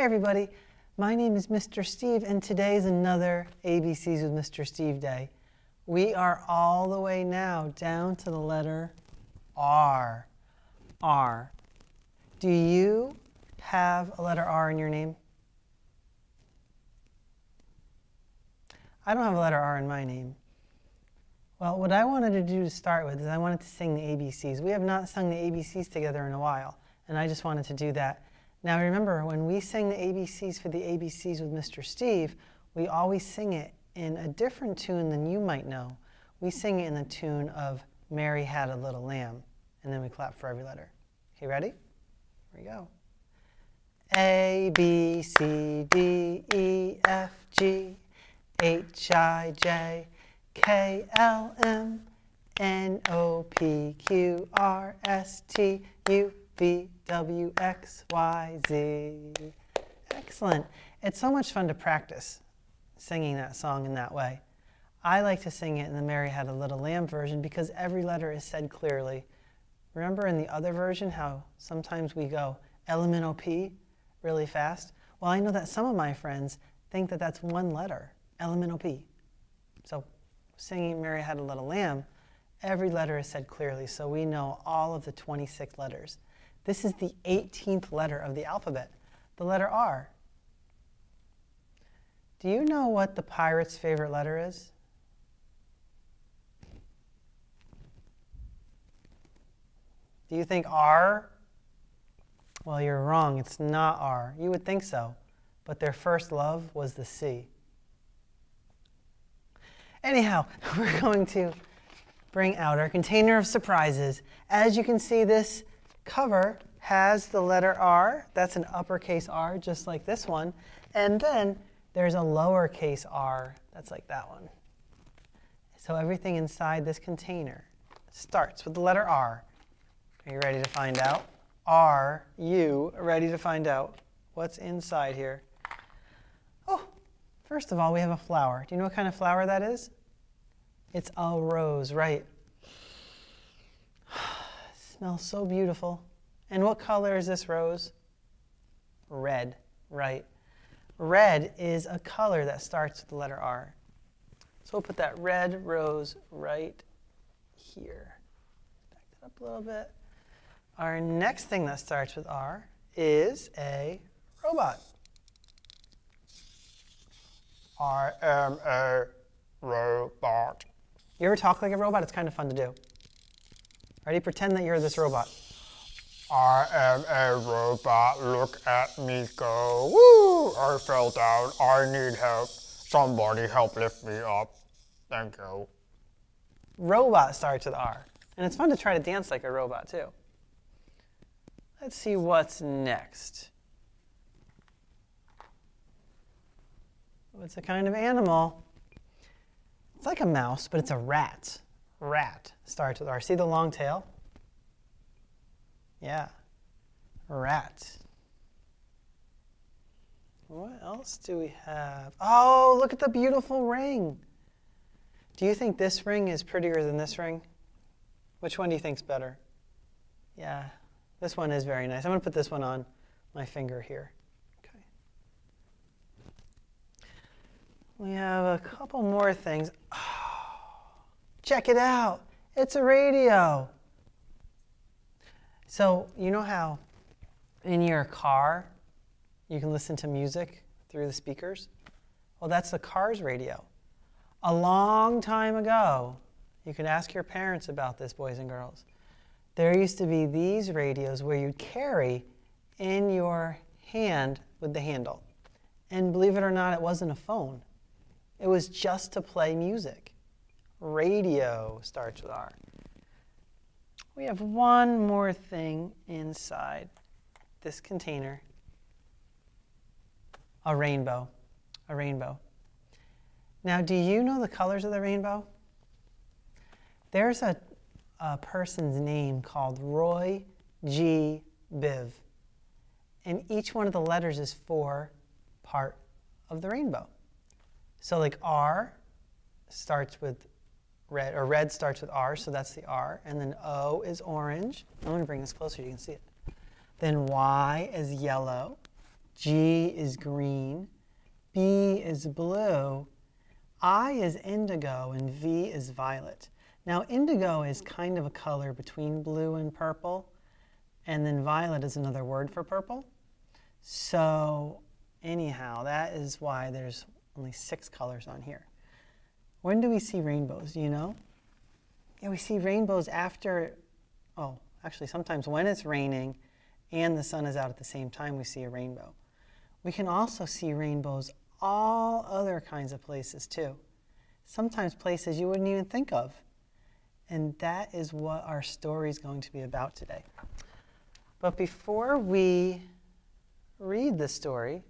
everybody, my name is Mr. Steve, and today is another ABCs with Mr. Steve day. We are all the way now down to the letter R. R. Do you have a letter R in your name? I don't have a letter R in my name. Well, what I wanted to do to start with is I wanted to sing the ABCs. We have not sung the ABCs together in a while, and I just wanted to do that. Now remember, when we sing the ABCs for the ABCs with Mr. Steve, we always sing it in a different tune than you might know. We sing it in the tune of Mary Had a Little Lamb, and then we clap for every letter. Okay, ready? Here we go. A, B, C, D, E, F, G, H, I, J, K, L, M, N, O, P, Q, R, S, T, U, V, W, X, Y, Z. Excellent. It's so much fun to practice singing that song in that way. I like to sing it in the Mary Had a Little Lamb version because every letter is said clearly. Remember in the other version how sometimes we go L-M-N-O-P really fast? Well, I know that some of my friends think that that's one letter, L-M-N-O-P. So singing Mary Had a Little Lamb, every letter is said clearly, so we know all of the 26 letters. This is the 18th letter of the alphabet, the letter R. Do you know what the pirate's favorite letter is? Do you think R? Well, you're wrong. It's not R. You would think so, but their first love was the C. Anyhow, we're going to bring out our container of surprises. As you can see, this cover has the letter R. That's an uppercase R, just like this one. And then there's a lowercase r. That's like that one. So everything inside this container starts with the letter R. Are you ready to find out? Are you ready to find out what's inside here? Oh, first of all, we have a flower. Do you know what kind of flower that is? It's a rose, right? Smells so beautiful. And what color is this rose? Red, right? Red is a color that starts with the letter R. So we'll put that red rose right here. Back that up a little bit. Our next thing that starts with R is a robot. I am a robot. You ever talk like a robot? It's kind of fun to do. Ready? Pretend that you're this robot. I am a robot. Look at me go. Woo! I fell down. I need help. Somebody help lift me up. Thank you. Robot starts with R. And it's fun to try to dance like a robot, too. Let's see what's next. What's a kind of animal? It's like a mouse, but it's a rat. Rat starts with R. See the long tail? Yeah, rat. What else do we have? Oh, look at the beautiful ring. Do you think this ring is prettier than this ring? Which one do you think's better? Yeah, this one is very nice. I'm going to put this one on my finger here. Okay. We have a couple more things. Oh, check it out. It's a radio. So you know how in your car you can listen to music through the speakers? Well, that's the car's radio. A long time ago, you could ask your parents about this, boys and girls. There used to be these radios where you'd carry in your hand with the handle. And believe it or not, it wasn't a phone. It was just to play music. Radio starts with R. We have one more thing inside this container. A rainbow. A rainbow. Now, do you know the colors of the rainbow? There's a person's name called Roy G. Biv. And each one of the letters is for part of the rainbow. So like R starts with red, or red starts with R, so that's the R. And then O is orange. I'm going to bring this closer so you can see it. Then Y is yellow. G is green, B is blue, I is indigo, and V is violet. Now indigo is kind of a color between blue and purple, and then violet is another word for purple. So anyhow, that is why there's only 6 colors on here. When do we see rainbows? Do you know? Yeah, we see rainbows after, oh, actually sometimes when it's raining and the sun is out at the same time, we see a rainbow. We can also see rainbows all other kinds of places too. Sometimes places you wouldn't even think of. And that is what our story is going to be about today. But before we read the story,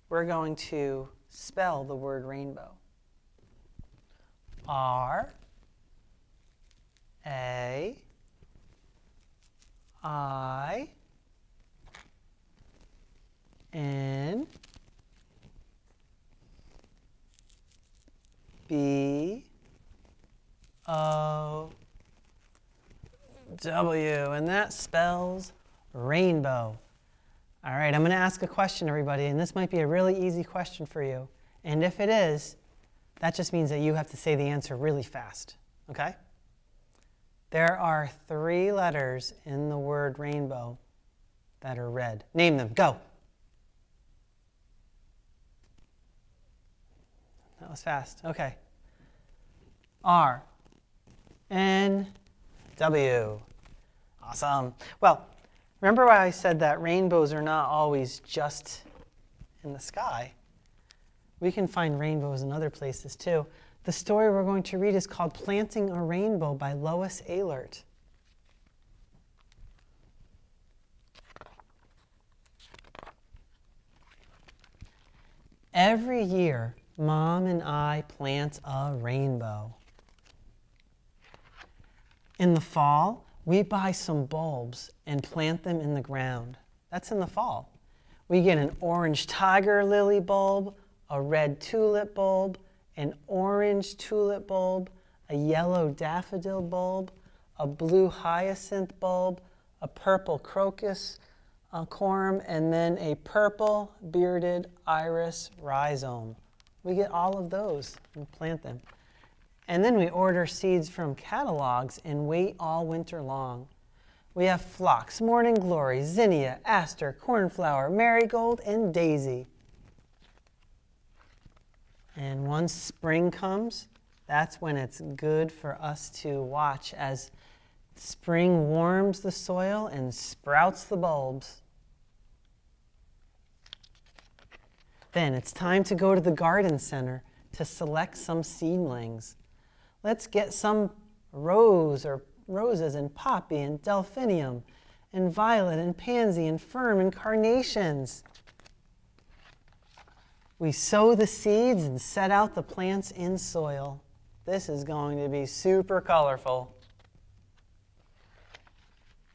we're going to spell the word rainbow. R, A, I, N, B, O, W, and that spells rainbow. All right, I'm going to ask a question, everybody, and this might be a really easy question for you. And if it is, that just means that you have to say the answer really fast, okay? There are 3 letters in the word rainbow that are red. Name them. Go. That was fast. Okay. R, N, W. Awesome. Well, remember why I said that rainbows are not always just in the sky? We can find rainbows in other places too. The story we're going to read is called Planting a Rainbow by Lois Ehlert. Every year, Mom and I plant a rainbow. In the fall, we buy some bulbs and plant them in the ground. That's in the fall. We get an orange tiger lily bulb, a red tulip bulb, an orange tulip bulb, a yellow daffodil bulb, a blue hyacinth bulb, a purple crocus corm, and then a purple bearded iris rhizome. We get all of those and plant them. And then we order seeds from catalogs and wait all winter long. We have phlox, morning glory, zinnia, aster, cornflower, marigold, and daisy. And once spring comes, that's when it's good for us to watch as spring warms the soil and sprouts the bulbs. Then it's time to go to the garden center to select some seedlings. Let's get some roses and poppy and delphinium and violet and pansy and fern and carnations. We sow the seeds and set out the plants in soil. This is going to be super colorful.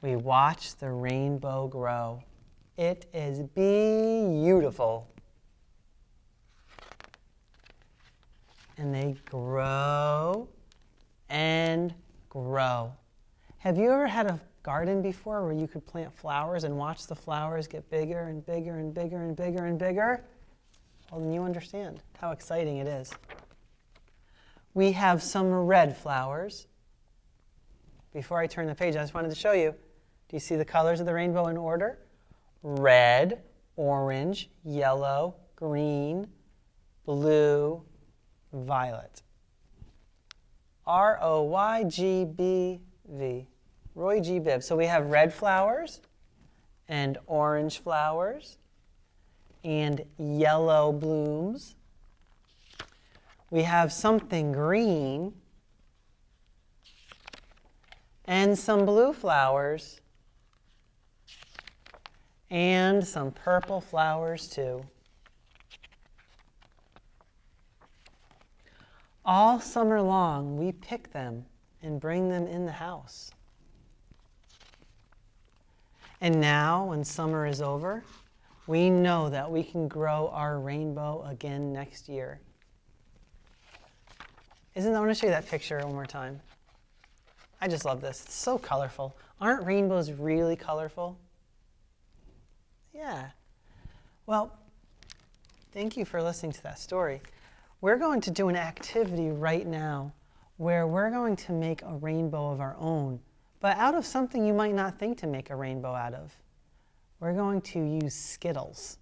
We watch the rainbow grow. It is beautiful. And they grow and grow. Have you ever had a garden before where you could plant flowers and watch the flowers get bigger and bigger and bigger and bigger and bigger? Well, then you understand how exciting it is. We have some red flowers. Before I turn the page, I just wanted to show you. Do you see the colors of the rainbow in order? Red, orange, yellow, green, blue, violet. R-O-Y-G-B-V. Roy G. Biv. So we have red flowers and orange flowers and yellow blooms. We have something green and some blue flowers and some purple flowers too. All summer long, we pick them and bring them in the house. And now, when summer is over, we know that we can grow our rainbow again next year. I want to show you that picture one more time. I just love this. It's so colorful. Aren't rainbows really colorful? Yeah. Well, thank you for listening to that story. We're going to do an activity right now where we're going to make a rainbow of our own, but out of something you might not think to make a rainbow out of. We're going to use Skittles,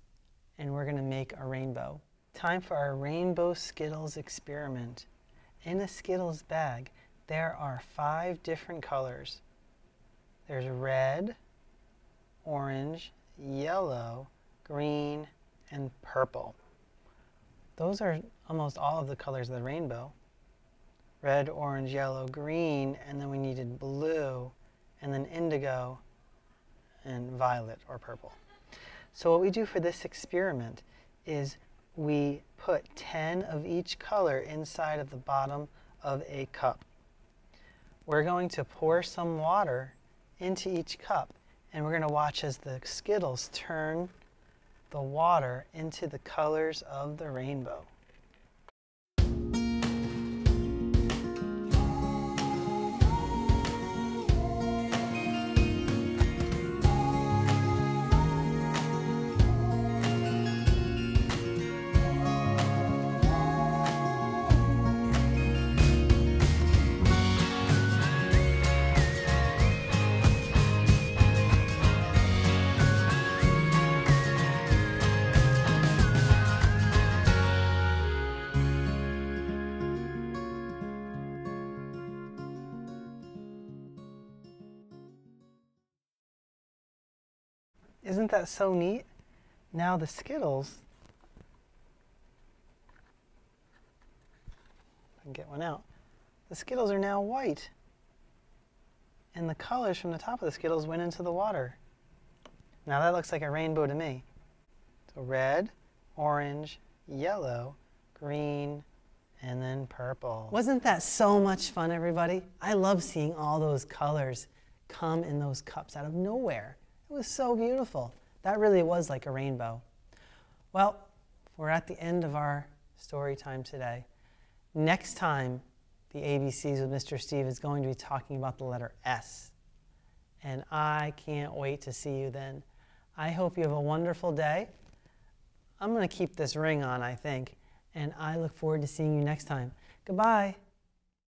and we're going to make a rainbow. Time for our Rainbow Skittles experiment. In a Skittles bag, there are 5 different colors. There's red, orange, yellow, green, and purple. Those are almost all of the colors of the rainbow. Red, orange, yellow, green, and then we needed blue, and then indigo, and violet or purple. So what we do for this experiment is we put 10 of each color inside of the bottom of a cup. We're going to pour some water into each cup, and we're going to watch as the Skittles turn the water into the colors of the rainbow. Isn't that so neat? Now the Skittles, I can get one out. The Skittles are now white. And the colors from the top of the Skittles went into the water. Now that looks like a rainbow to me. So red, orange, yellow, green, and then purple. Wasn't that so much fun, everybody? I love seeing all those colors come in those cups out of nowhere. It was so beautiful. That really was like a rainbow. Well, we're at the end of our story time today. Next time, the ABCs with Mr. Steve is going to be talking about the letter S. And I can't wait to see you then. I hope you have a wonderful day. I'm going to keep this ring on, I think, and I look forward to seeing you next time. Goodbye.